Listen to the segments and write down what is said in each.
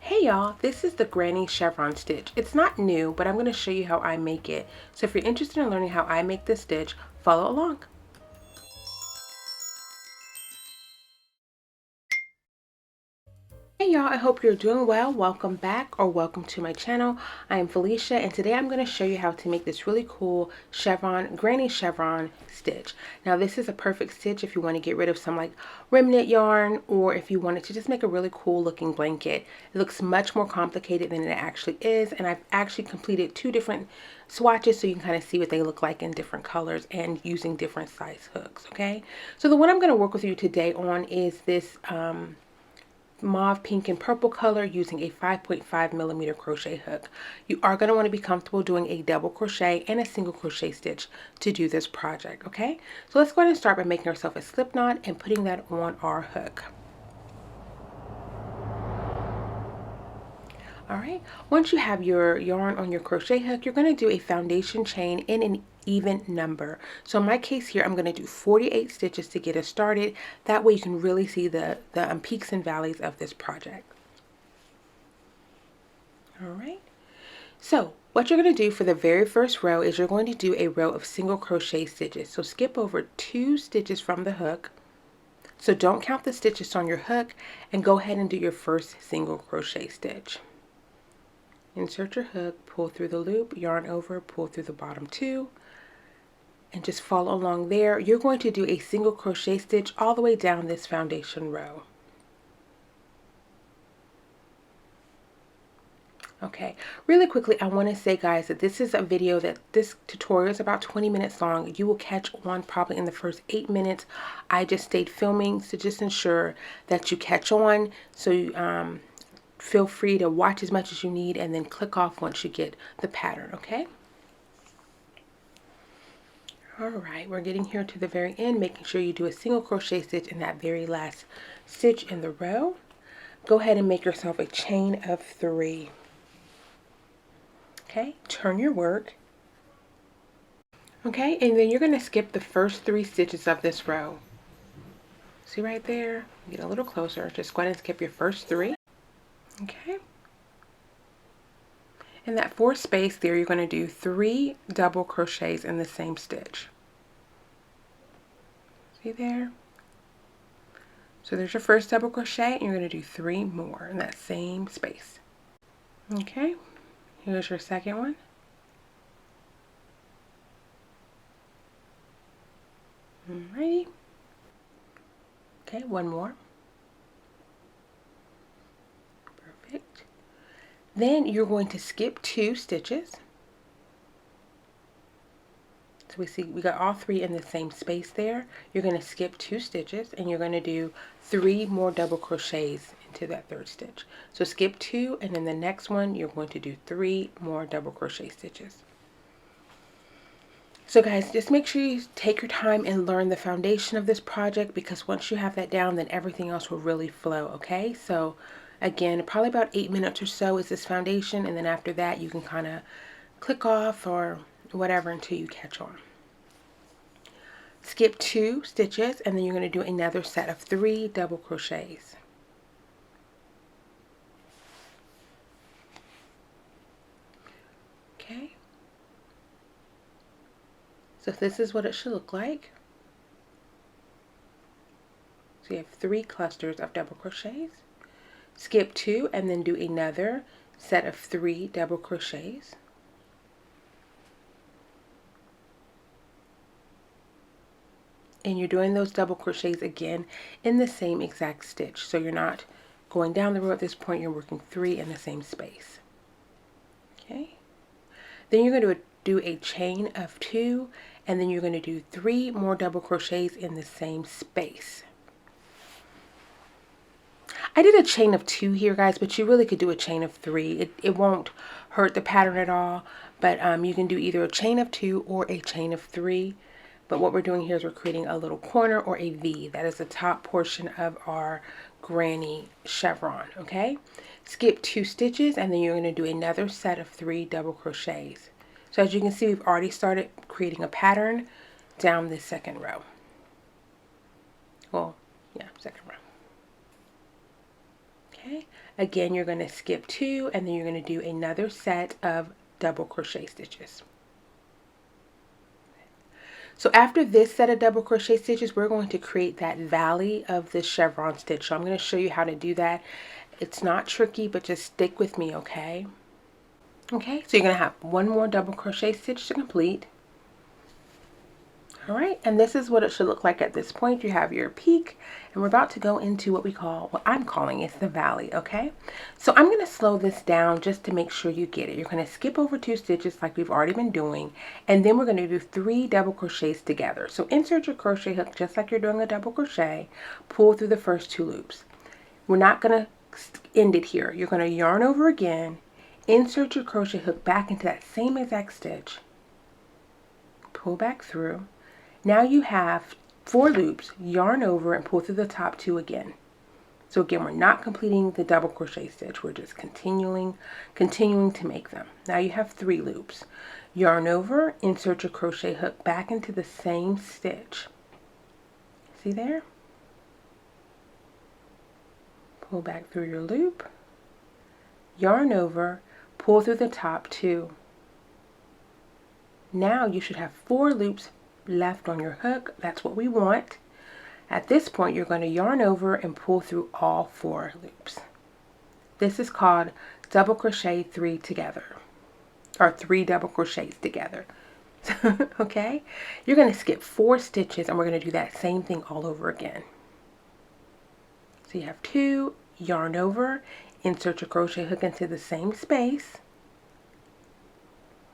Hey y'all, this is the Granny Chevron Stitch. It's not new, but I'm going to show you how I make it. So if you're interested in learning how I make this stitch, follow along. Hey y'all, I hope you're doing well. Welcome back or welcome to my channel. I am Felicia and today I'm going to show you how to make this really cool Granny Chevron stitch. Now this is a perfect stitch if you want to get rid of some like remnant yarn or if you wanted to just make a really cool looking blanket. It looks much more complicated than it actually is, and I've actually completed two different swatches so you can kind of see what they look like in different colors and using different size hooks. Okay, so the one I'm going to work with you today on is this mauve, pink, and purple color using a 5.5mm crochet hook. You are going to want to be comfortable doing a double crochet and a single crochet stitch to do this project, okay? So let's go ahead and start by making ourselves a slip knot and putting that on our hook. All right, once you have your yarn on your crochet hook, you're going to do a foundation chain in an even number. So in my case here, I'm going to do 48 stitches to get us started. That way you can really see the peaks and valleys of this project. All right, so what you're going to do for the very first row is you're going to do a row of single crochet stitches. So skip over 2 stitches from the hook. So don't count the stitches on your hook and go ahead and do your first single crochet stitch. Insert your hook, pull through the loop, yarn over, pull through the bottom 2, and just follow along there. You're going to do a single crochet stitch all the way down this foundation row. Okay, really quickly, I want to say, guys, that this tutorial is about 20 minutes long. You will catch on probably in the first 8 minutes. I just stayed filming to just ensure that you catch on. So you, feel free to watch as much as you need and then click off once you get the pattern, okay? All right, we're getting here to the very end, making sure you do a single crochet stitch in that very last stitch in the row. Go ahead and make yourself a chain of 3. Okay, turn your work. Okay, and then you're going to skip the first 3 stitches of this row. See right there? Get a little closer. Just go ahead and skip your first 3. Okay. In that 4th space there, you're going to do 3 double crochets in the same stitch. See there? So there's your first double crochet, and you're going to do 3 more in that same space. Okay, here's your second one. Alrighty. Okay, 1 more. Perfect. Then you're going to skip 2 stitches. So we see we got all 3 in the same space there. You're going to skip 2 stitches and you're going to do 3 more double crochets into that 3rd stitch. So skip 2, and then the next one you're going to do 3 more double crochet stitches. So guys, just make sure you take your time and learn the foundation of this project, because once you have that down, then everything else will really flow, okay? So again, probably about 8 minutes or so is this foundation, and then after that you can kind of click off or whatever until you catch on. Skip 2 stitches, and then you're going to do another set of 3 double crochets. Okay. So this is what it should look like. So you have 3 clusters of double crochets. Skip 2 and then do another set of 3 double crochets. And you're doing those double crochets again in the same exact stitch. So you're not going down the row at this point, you're working 3 in the same space. Okay. Then you're going to do a chain of 2, and then you're going to do 3 more double crochets in the same space. I did a chain of 2 here, guys, but you really could do a chain of 3. It won't hurt the pattern at all, but you can do either a chain of 2 or a chain of 3. But what we're doing here is we're creating a little corner or a V. That is the top portion of our granny chevron, okay? Skip 2 stitches, and then you're going to do another set of 3 double crochets. So as you can see, we've already started creating a pattern down this 2nd row. Well, yeah, 2nd row. Okay, Again, you're going to skip 2 and then you're going to do another set of double crochet stitches. So after this set of double crochet stitches, we're going to create that valley of the chevron stitch. So I'm going to show you how to do that. It's not tricky, but just stick with me, okay? Okay, so you're going to have one more double crochet stitch to complete. All right, and this is what it should look like at this point. You have your peak, and we're about to go into what I'm calling is the valley, okay? So I'm going to slow this down just to make sure you get it. You're going to skip over 2 stitches like we've already been doing, and then we're going to do 3 double crochets together. So insert your crochet hook just like you're doing a double crochet, pull through the first 2 loops. We're not going to end it here. You're going to yarn over again, insert your crochet hook back into that same exact stitch, pull back through. Now you have 4 loops, yarn over and pull through the top 2 again. So again, we're not completing the double crochet stitch, we're just continuing to make them. Now you have 3 loops. Yarn over, insert your crochet hook back into the same stitch. See there? Pull back through your loop, yarn over, pull through the top 2. Now you should have 4 loops left on your hook. That's what we want. At this point, you're going to yarn over and pull through all 4 loops. This is called double crochet 3 together, or 3 double crochets together. Okay, you're going to skip 4 stitches and we're going to do that same thing all over again. So you have 2, yarn over, insert your crochet hook into the same space.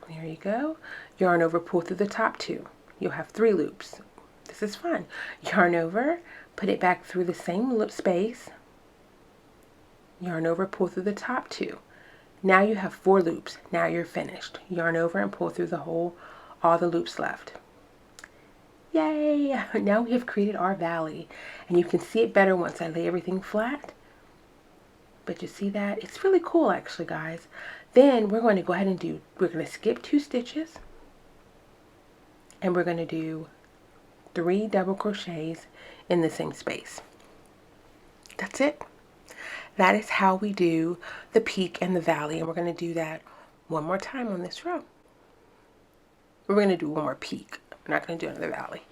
There you go. Yarn over, pull through the top 2. You'll have 3 loops. This is fun. Yarn over, put it back through the same loop space. Yarn over, pull through the top 2. Now you have 4 loops. Now you're finished. Yarn over and pull through all the loops left. Yay! Now we have created our valley, and you can see it better once I lay everything flat. But you see that? It's really cool actually, guys. Then we're going to go ahead and we're going to skip 2 stitches. And we're going to do 3 double crochets in the same space. That's it. That is how we do the peak and the valley. And we're going to do that one more time on this row. We're going to do one more peak. We're not going to do another valley.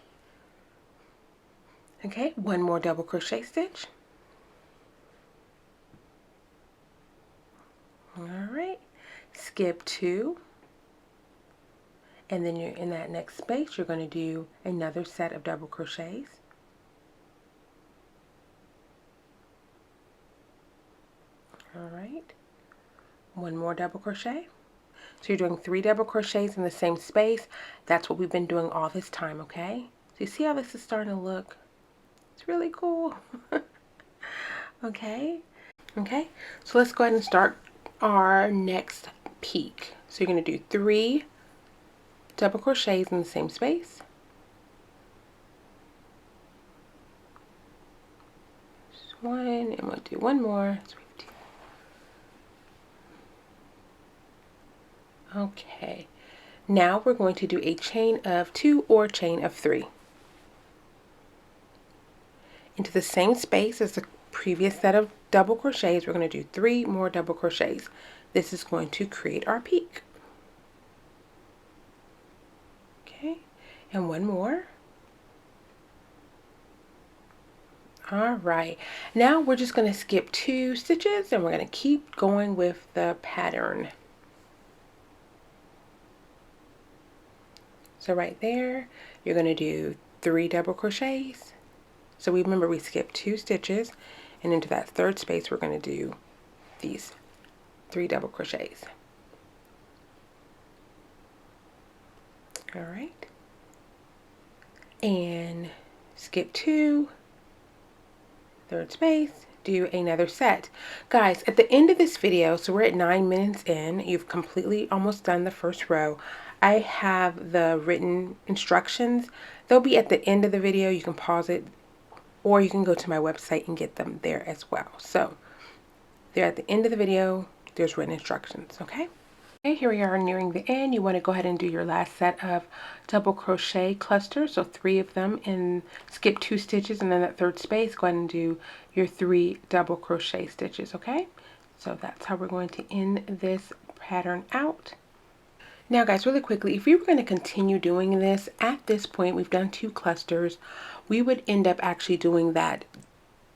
Okay, one more double crochet stitch. All right, skip 2. And then you're in that next space, you're going to do another set of double crochets. All right, one more double crochet. So you're doing 3 double crochets in the same space. That's what we've been doing all this time, okay? So you see how this is starting to look? It's really cool. Okay, so let's go ahead and start our next peak. So you're going to do 3 double crochets in the same space. Just 1, and we'll do 1 more. Okay, now we're going to do a chain of 2 or chain of 3. Into the same space as the previous set of double crochets, we're going to do 3 more double crochets. This is going to create our peak. Okay, and 1 more. All right, now we're just going to skip 2 stitches and we're going to keep going with the pattern. So right there, you're going to do 3 double crochets. So remember we skipped 2 stitches, and into that 3rd space we're going to do these 3 double crochets. All right, and skip 2, 3rd space, do another set. Guys, at the end of this video, so we're at 9 minutes in, you've completely almost done the first row. I have the written instructions. They'll be at the end of the video. You can pause it, or you can go to my website and get them there as well. So they're at the end of the video. There's written instructions, okay? Okay, here we are nearing the end. You want to go ahead and do your last set of double crochet clusters, so 3 of them, and skip 2 stitches, and then that 3rd space, go ahead and do your 3 double crochet stitches, okay? So that's how we're going to end this pattern out. Now guys, really quickly, if we were going to continue doing this, at this point we've done 2 clusters, we would end up actually doing that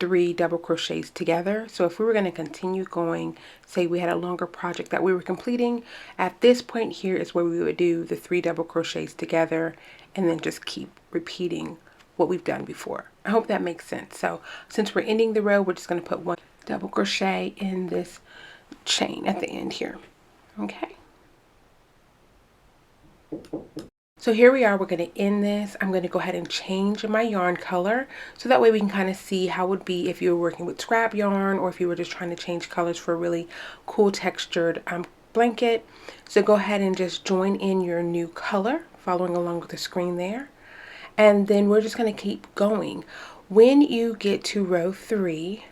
3 double crochets together. So if we were going to continue going, say we had a longer project that we were completing, at this point here is where we would do the 3 double crochets together and then just keep repeating what we've done before. I hope that makes sense. So since we're ending the row, we're just going to put 1 double crochet in this chain at the end here. Okay. So here we are, we're going to end this. I'm going to go ahead and change my yarn color so that way we can kind of see how it would be if you were working with scrap yarn or if you were just trying to change colors for a really cool textured blanket. So go ahead and just join in your new color, following along with the screen there. And then we're just going to keep going. When you get to row 3,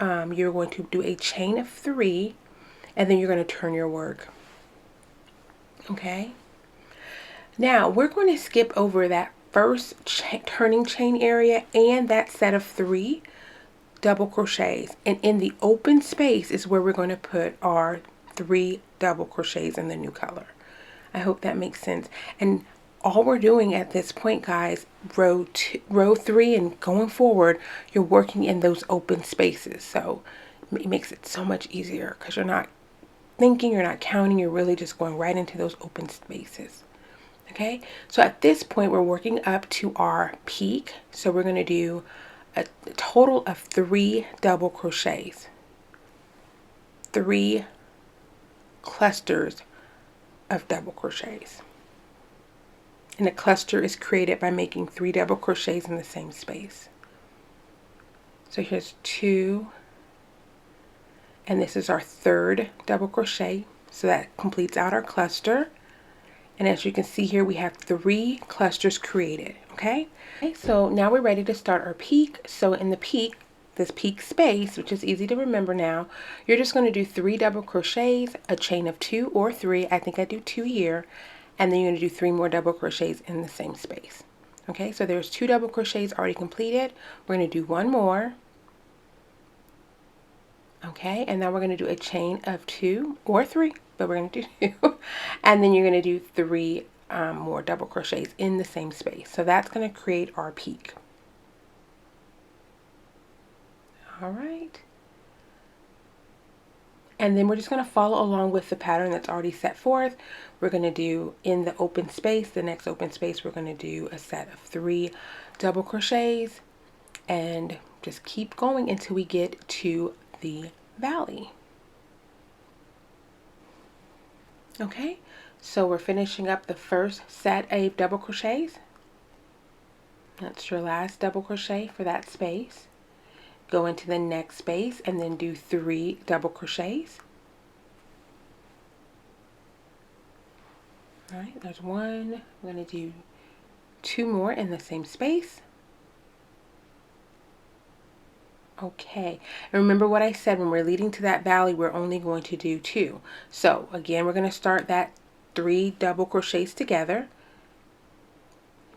you're going to do a chain of 3 and then you're going to turn your work. Okay. Now we're going to skip over that first turning chain area and that set of 3 double crochets, and in the open space is where we're going to put our 3 double crochets in the new color. I hope that makes sense. And all we're doing at this point, guys, row 3 and going forward, you're working in those open spaces. So it makes it so much easier because you're not thinking, you're not counting, you're really just going right into those open spaces. Okay, so at this point we're working up to our peak. So we're going to do a total of 3 double crochets, 3 clusters of double crochets. And a cluster is created by making 3 double crochets in the same space. So here's 2, and this is our 3rd double crochet. So that completes out our cluster. And as you can see here, we have 3 clusters created, okay? So now we're ready to start our peak. So in the peak, this peak space, which is easy to remember now, you're just going to do 3 double crochets, a chain of 2 or 3. I think I do 2 here. And then you're going to do 3 more double crochets in the same space. Okay, so there's 2 double crochets already completed. We're going to do 1 more. Okay, and now we're going to do a chain of 2 or 3, but we're going to do 2. And then you're going to do 3 more double crochets in the same space. So that's going to create our peak. All right. And then we're just going to follow along with the pattern that's already set forth. We're going to do in the open space, the next open space, we're going to do a set of 3 double crochets and just keep going until we get to the valley. Okay, so we're finishing up the first set of double crochets. That's your last double crochet for that space. Go into the next space and then do 3 double crochets. All right, there's 1. I'm going to do 2 more in the same space. Okay, and remember what I said, when we're leading to that valley, we're only going to do 2. So again, we're going to start that 3 double crochets together.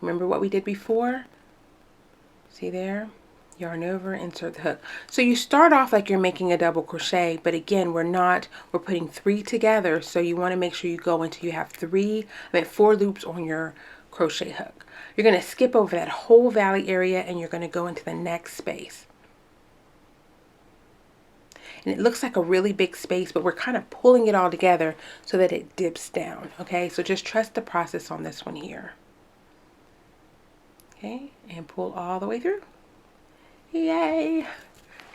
Remember what we did before? See there? Yarn over, insert the hook. So you start off like you're making a double crochet, but again, we're putting 3 together. So you want to make sure you go until you have 4 loops on your crochet hook. You're going to skip over that whole valley area and you're going to go into the next space. And it looks like a really big space, but we're kind of pulling it all together so that it dips down. Okay, so just trust the process on this one here. Okay, and pull all the way through. Yay!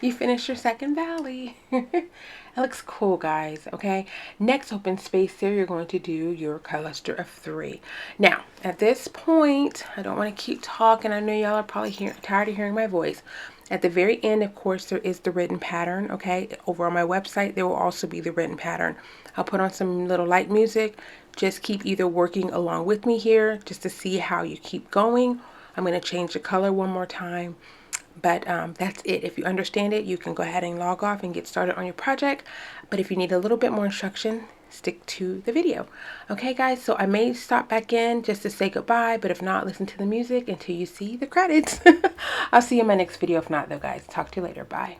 You finished your second valley. It looks cool, guys. Okay, next open space there, you're going to do your cluster of 3. Now, at this point, I don't want to keep talking. I know y'all are probably tired of hearing my voice. At the very end, of course, there is the written pattern, okay? Over on my website, there will also be the written pattern. I'll put on some little light music. Just keep either working along with me here just to see how you keep going. I'm going to change the color one more time. But that's it. If you understand it, you can go ahead and log off and get started on your project. But if you need a little bit more instruction, stick to the video. Okay, guys, so I may stop back in just to say goodbye, but if not, listen to the music until you see the credits. I'll see you in my next video. If not, though, guys, talk to you later. Bye.